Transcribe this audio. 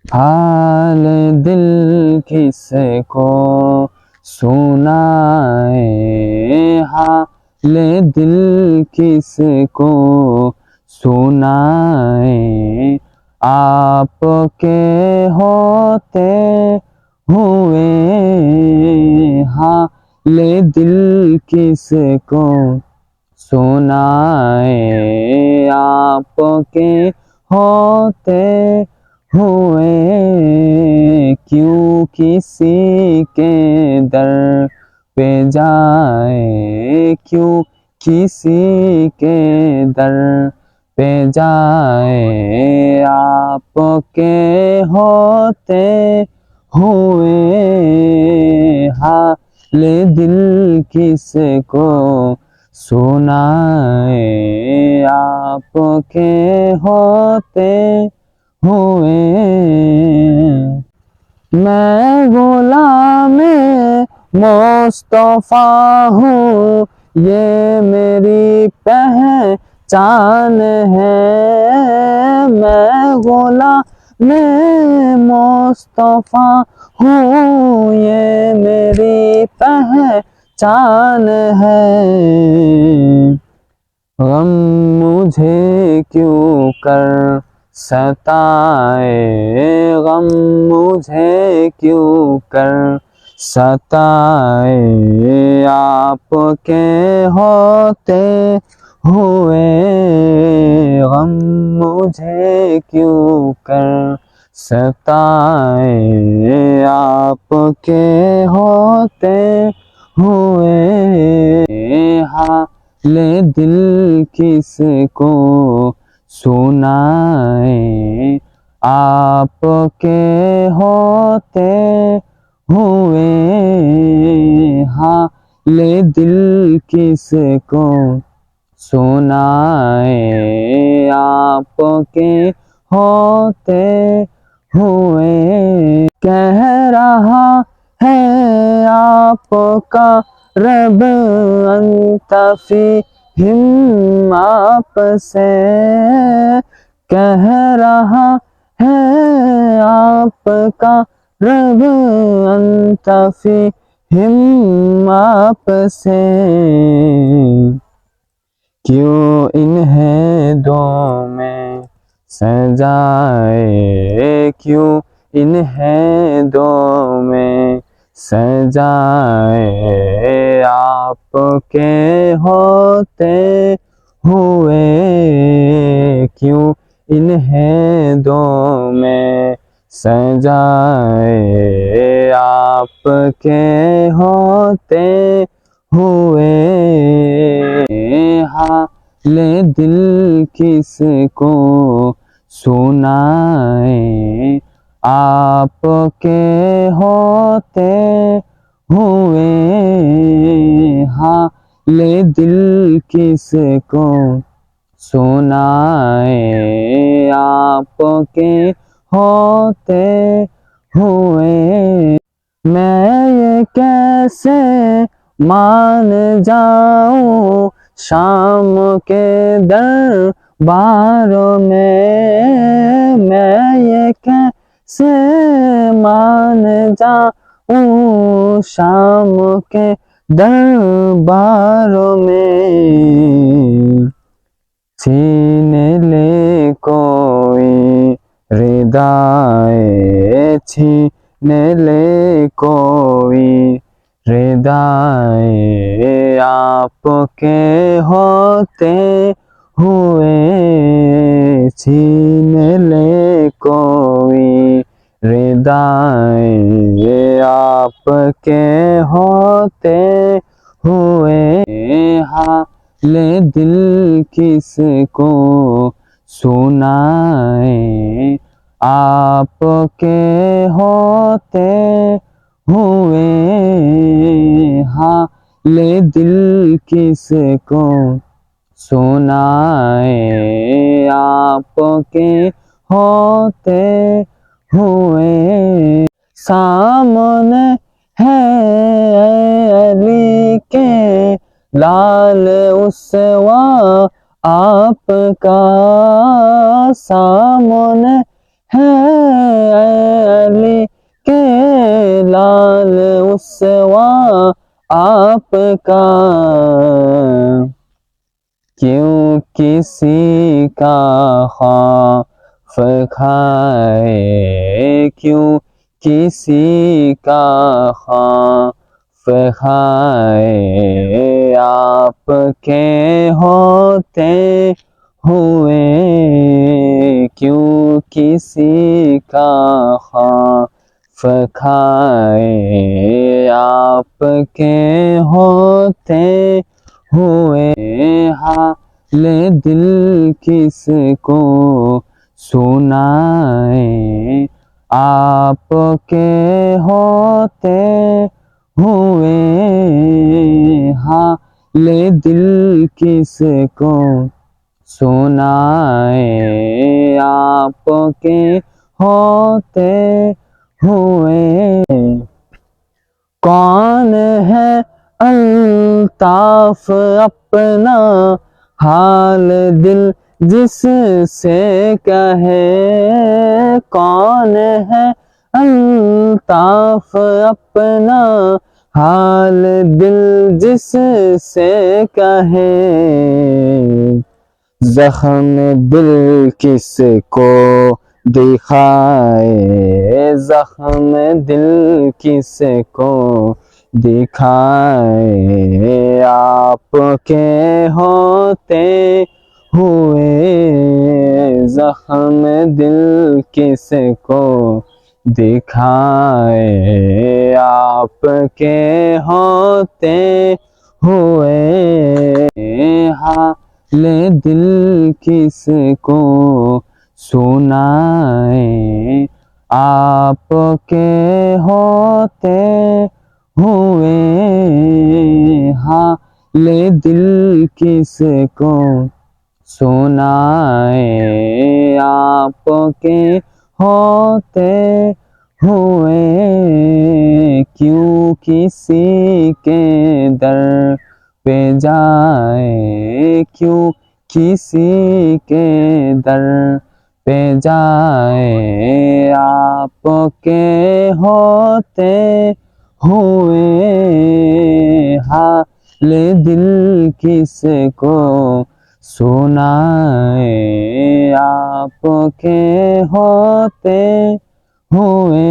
हाल दिल किसको सुनाए, हाल दिल किसको सुनाए, आपके होते हुए हाल दिल किसको सुनाए, आपके होते हुए क्यों किसी के दर पे जाए, क्यों किसी के दर पे जाए, आपके होते हुए हाल दिल किसको सुनाए, आपके होते हुए। मैं गुलाम मुस्तफा हूँ, ये मेरी पहचान है। मैं गुलाम मुस्तफा हूँ, ये मेरी पहचान है। गम मुझे क्यों कर सताए, गम मुझे क्यों कर सताए, आपके होते हुए गम मुझे क्यों कर सताए, आपके होते हुए हाल दिल किसको सुनाए, आपके होते हुए हाल दिल किसको सुनाए, आपके होते हुए। कह रहा है आपका रब अंतफ़ीहिम आपसे, कह रहा है आपका रब अंतफ़ीहिम आपसे, क्यों इन्हें दो में सजाए, क्यों इन्हें दो में सजाए, आपके होते हुए क्यों इन्हें दो में सजाए, आपके होते हुए हाल दिल किसको सुनाए, आपके होते हुए हाल दिल किसको सुनाए, आपके होते हुए। मैं ये कैसे मान जाऊं शाम के दरबारों में, मैं ये कैसे मान जाऊं शाम के दरबारों में, छीन ले कोई रिदाए, छीन ले कोई रिदाए, आपके होते हुए छीन ले कोई रिदाए, आपके होते हुए हाल दिल किसको सुनाए, आपके होते हुए हाल दिल किसको सुनाए, आपके होते हुए। सामने है अली के लाल उसवा आपका, सामने है आपका, क्यों किसी का खौफ खाए, क्यों किसी का खौफ खाए, आपके होते हुए, क्यों किसी का खौफ खाए, आपके होते हुए। हाल दिल किसको सुनाए, आपके होते हुए। हाल दिल किसको सुनाए, आपके होते हुए। कौन है अल्ताफ अपना हाल दिल जिससे कहे, कौन है अल्ताफ अपना हाल दिल जिससे कहे। जख्म दिल किसको दिखाए, जख्म दिल किसको दिखाए, आपके होते हुए। जख्म दिल किसको दिखाए, आपके होते हुए। हाल दिल किसको सुनाए, आपके होते हुए। हाल दिल किसको सुनाए, आपके होते हुए। क्यों किसी के दर पे जाए, क्यों किसी के दर पे जाए, आपके होते हुए। हाल दिल किसको सुनाए, आपके होते हुए।